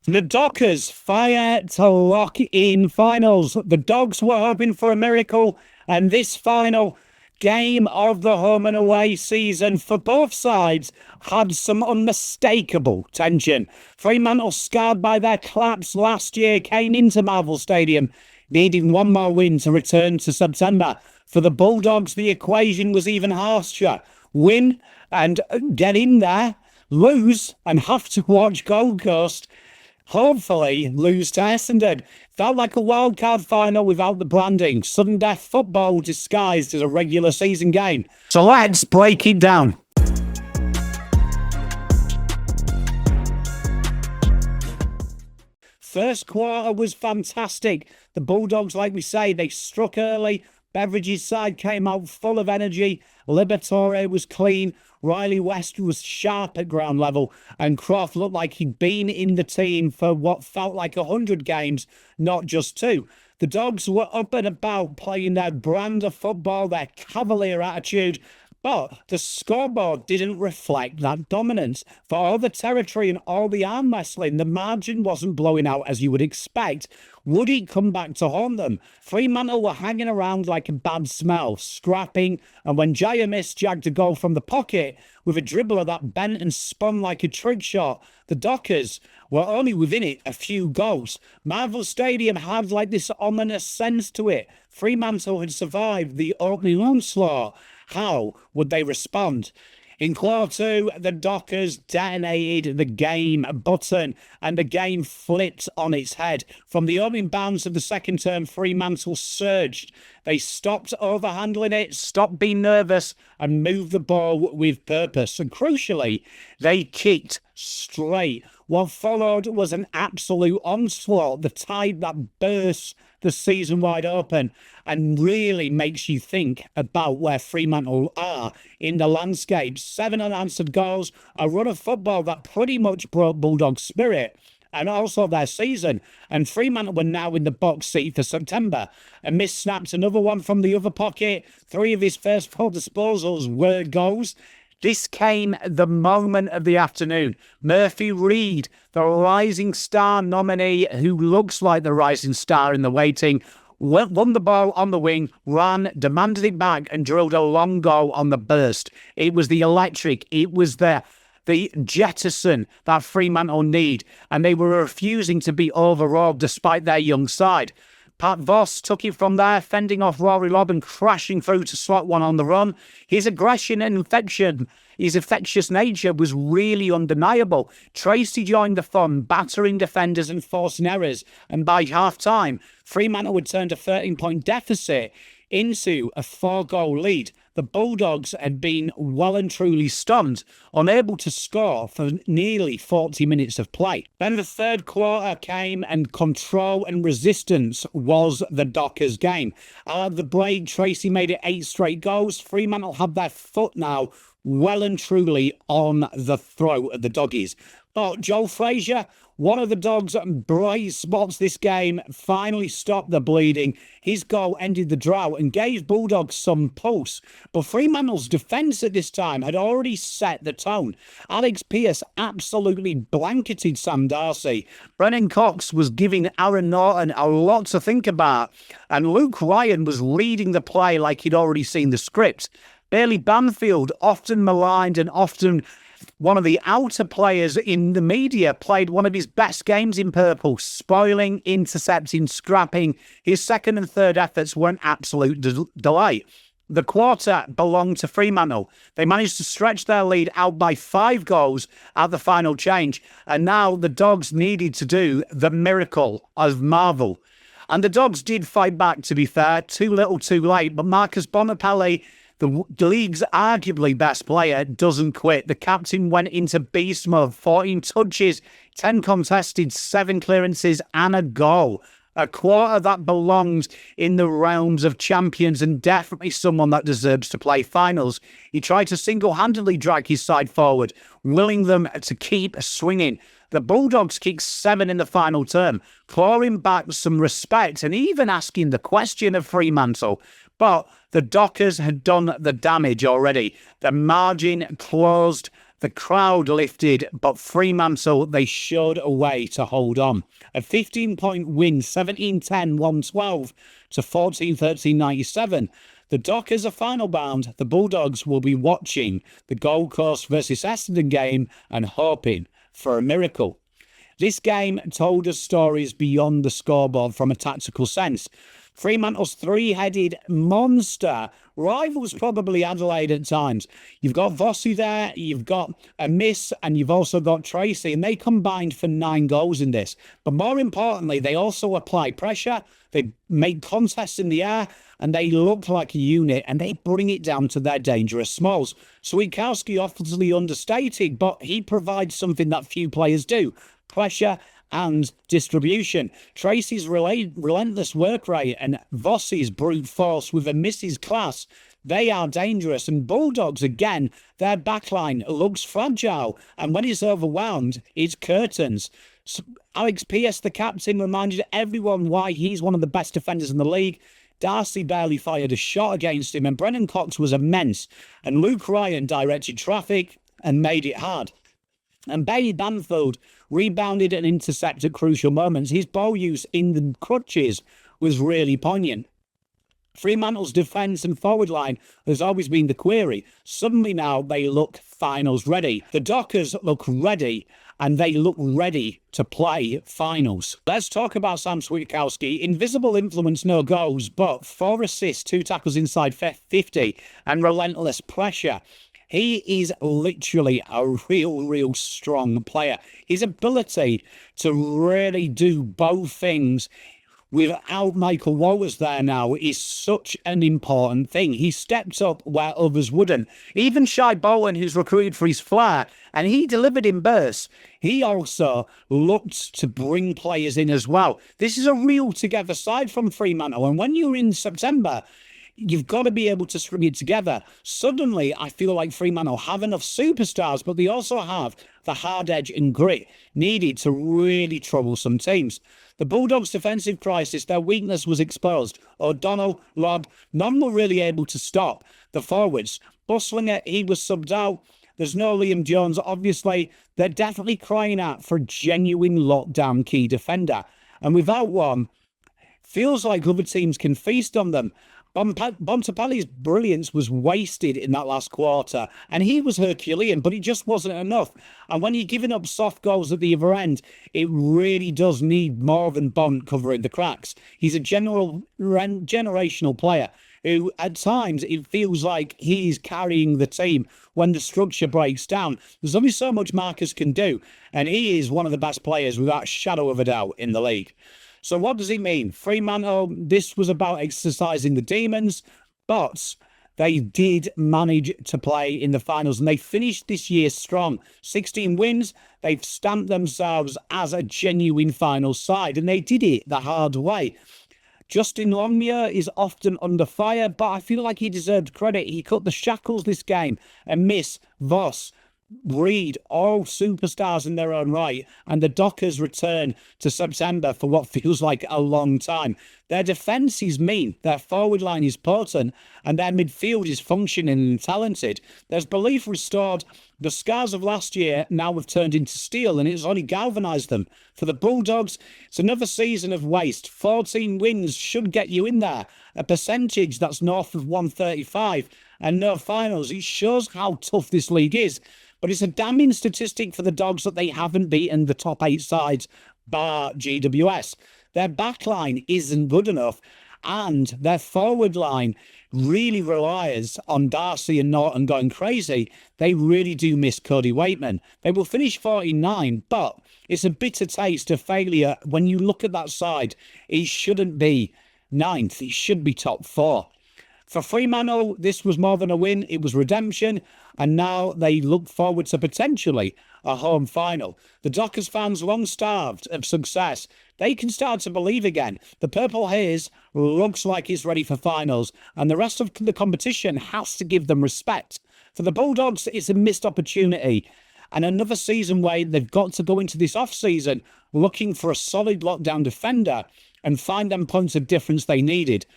The Dockers fire to lock in finals. The Dogs were hoping for a miracle, and this final game of the home and away season for both sides had some unmistakable tension. Fremantle, scarred by their collapse last year, came into Marvel Stadium needing one more win to return to September. For the Bulldogs, the equation was even harsher. Win and get in there, lose and have to watch Gold Coast hopefully lose to Essendon. Felt like a wildcard final without the branding. Sudden death football disguised as a regular season game. So let's break it down. First quarter was fantastic. The Bulldogs, like we say, they struck early. Beveridge's side came out full of energy. Liberatore was clean. Riley West was sharp at ground level. And Croft looked like he'd been in the team for what felt like 100 games, not just 2. The Dogs were up and about, playing their brand of football, their cavalier attitude. But the scoreboard didn't reflect that dominance. For all the territory and all the arm wrestling, the margin wasn't blowing out as you would expect. Would it come back to haunt them? Fremantle were hanging around like a bad smell, scrapping, and when Amiss jagged a goal from the pocket with a dribbler that bent and spun like a trick shot, the Dockers were only within it a few goals. Marvel Stadium had like this ominous sense to it. Fremantle had survived the opening onslaught. How would they respond? In quarter 2, the Dockers detonated the game button and the game flipped on its head. From the opening bounce of the second term, Fremantle surged. They stopped overhandling it, stopped being nervous, and moved the ball with purpose. And crucially, they kicked straight. What followed was an absolute onslaught, the tide that burst the season wide open and really makes you think about where Fremantle are in the landscape. 7 unanswered goals, a run of football that pretty much broke Bulldog spirit and also their season. And Fremantle were now in the box seat for September. Amiss snapped another one from the other pocket. 3 of his first 4 disposals were goals. This came the moment of the afternoon. Murphy Reid, the rising star nominee who looks like the rising star in the waiting, won the ball on the wing, ran, demanded it back and drilled a long goal on the burst. It was the electric, it was the jettison that Fremantle need, and they were refusing to be overawed despite their young side. Pat Voss took it from there, fending off Rory Lobb and crashing through to slot one on the run. His aggression and his infectious nature was really undeniable. Treacy joined the fun, battering defenders and forcing errors. And by half-time, Fremantle would turn a 13-point deficit into a 4-goal lead. The Bulldogs had been well and truly stunned, unable to score for nearly 40 minutes of play. Then the third quarter came and control and resistance was the Dockers' game. At the break, Treacy made it 8 straight goals. Fremantle had their foot now well and truly on the throat of the Doggies. But Joel Frazier, one of the Dogs' bright spots this game, finally stopped the bleeding. His goal ended the drought and gave Bulldogs some pulse. But Fremantle's defence at this time had already set the tone. Alex Pearce absolutely blanketed Sam Darcy. Brennan Cox was giving Aaron Norton a lot to think about. And Luke Ryan was leading the play like he'd already seen the script. Bailey Banfield, often maligned and often one of the outer players in the media, played one of his best games in purple, spoiling, intercepting, scrapping. His second and third efforts were an absolute delight. The quarter belonged to Fremantle. They managed to stretch their lead out by 5 goals at the final change, and now the Dogs needed to do the miracle of Marvel. And the Dogs did fight back, to be fair, too little too late, but Marcus Bontempelli, the league's arguably best player, doesn't quit. The captain went into beast mode, 14 touches, 10 contested, 7 clearances and a goal. A quarter that belongs in the realms of champions and definitely someone that deserves to play finals. He tried to single-handedly drag his side forward, willing them to keep swinging. The Bulldogs kicked 7 in the final term, clawing back some respect and even asking the question of Fremantle. But the Dockers had done the damage already. The margin closed. The crowd lifted, but Fremantle, they showed a way to hold on. A 15-point win, 17-10, 112 to 14-13, 97. The Dockers are final bound. The Bulldogs will be watching the Gold Coast versus Essendon game and hoping for a miracle. This game told us stories beyond the scoreboard from a tactical sense. Fremantle's three-headed monster rivals probably Adelaide at times. You've got Vossi there, you've got Amiss, and you've also got Treacy, and they combined for 9 goals in this. But more importantly, they also apply pressure, they make contests in the air, and they look like a unit, and they bring it down to their dangerous smalls. Switkowski obviously understated, but he provides something that few players do: pressure and distribution. Treacy's relentless work rate and Vossi's brute force with Amiss's class, they are dangerous. And Bulldogs, again, their backline looks fragile, and when it's overwhelmed, it's curtains. So Alex Pearce, the captain, reminded everyone why he's one of the best defenders in the league. Darcy barely fired a shot against him, and Brennan Cox was immense. And Luke Ryan directed traffic and made it hard. And Bailey Banfield rebounded and intercepted crucial moments. His ball use in the crutches was really poignant. Fremantle's defence and forward line has always been the query. Suddenly now they look finals ready. The Dockers look ready, and they look ready to play finals. Let's talk about Sam Switkowski. Invisible influence, no goals, but 4 assists, 2 tackles inside 50, and relentless pressure. He is literally a real strong player. His ability to really do both things without Michael Walters there now is such an important thing. He stepped up where others wouldn't. Even Shai Bowen, who's recruited for his flair, and he delivered in bursts, he also looked to bring players in as well. This is a real together side from Fremantle, and when you're in September, you've got to be able to string it together. Suddenly, I feel like Fremantle have enough superstars, but they also have the hard edge and grit needed to really trouble some teams. The Bulldogs' defensive crisis, their weakness was exposed. O'Donnell, Lobb, none were really able to stop the forwards. Buslinger, he was subbed out. There's no Liam Jones, obviously. They're definitely crying out for a genuine lockdown key defender. And without one, feels like other teams can feast on them. Bontempelli's brilliance was wasted in that last quarter, and he was Herculean, but it just wasn't enough. And when you're giving up soft goals at the other end, it really does need more than Bont covering the cracks. He's a generational player who, at times, it feels like he's carrying the team when the structure breaks down. There's only so much Marcus can do, and he is one of the best players without a shadow of a doubt in the league. So what does it mean? Fremantle, this was about exercising the demons, but they did manage to play in the finals, and they finished this year strong. 16 wins, they've stamped themselves as a genuine final side, and they did it the hard way. Justin Longmuir is often under fire, but I feel like he deserved credit. He cut the shackles this game. Amiss, Voss, Reed, all superstars in their own right, and the Dockers return to September for what feels like a long time. Their defence is mean, their forward line is potent, and their midfield is functioning and talented. There's belief restored. The scars of last year now have turned into steel, and it's only galvanised them. For the Bulldogs, it's another season of waste. 14 wins should get you in there, a percentage that's north of 135, and no finals. It shows how tough this league is. But it's a damning statistic for the Dogs that they haven't beaten the top 8 sides, bar GWS. Their backline isn't good enough, and their forward line really relies on Darcy and Norton going crazy. They really do miss Cody Waitman. They will finish 49, but it's a bitter taste of failure when you look at that side. It shouldn't be 9th. It should be top 4. For Fremantle, this was more than a win. It was redemption, and now they look forward to potentially a home final. The Dockers fans, long starved of success, they can start to believe again. The Purple Haze looks like it's ready for finals, and the rest of the competition has to give them respect. For the Bulldogs, it's a missed opportunity, and another season where they've got to go into this off-season looking for a solid lockdown defender and find them points of difference they needed.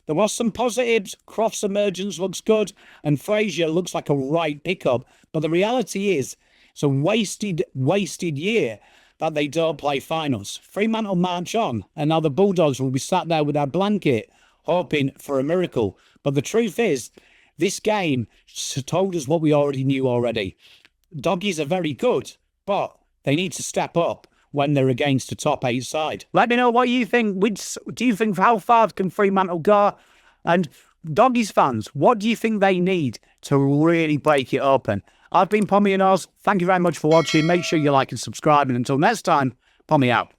There was some positives. Croft's emergence looks good, and Fraser looks like a right pickup. But the reality is, it's a wasted year that they don't play finals. Fremantle march on, and now the Bulldogs will be sat there with their blanket, hoping for a miracle. But the truth is, this game told us what we already knew already. Doggies are very good, but they need to step up when they're against a top 8 side. Let me know what you think. Do you think, how far can Fremantle go? And Doggies fans, what do you think they need to really break it open? I've been PommyInOz. Thank you very much for watching. Make sure you like and subscribe. And until next time, Pommy out.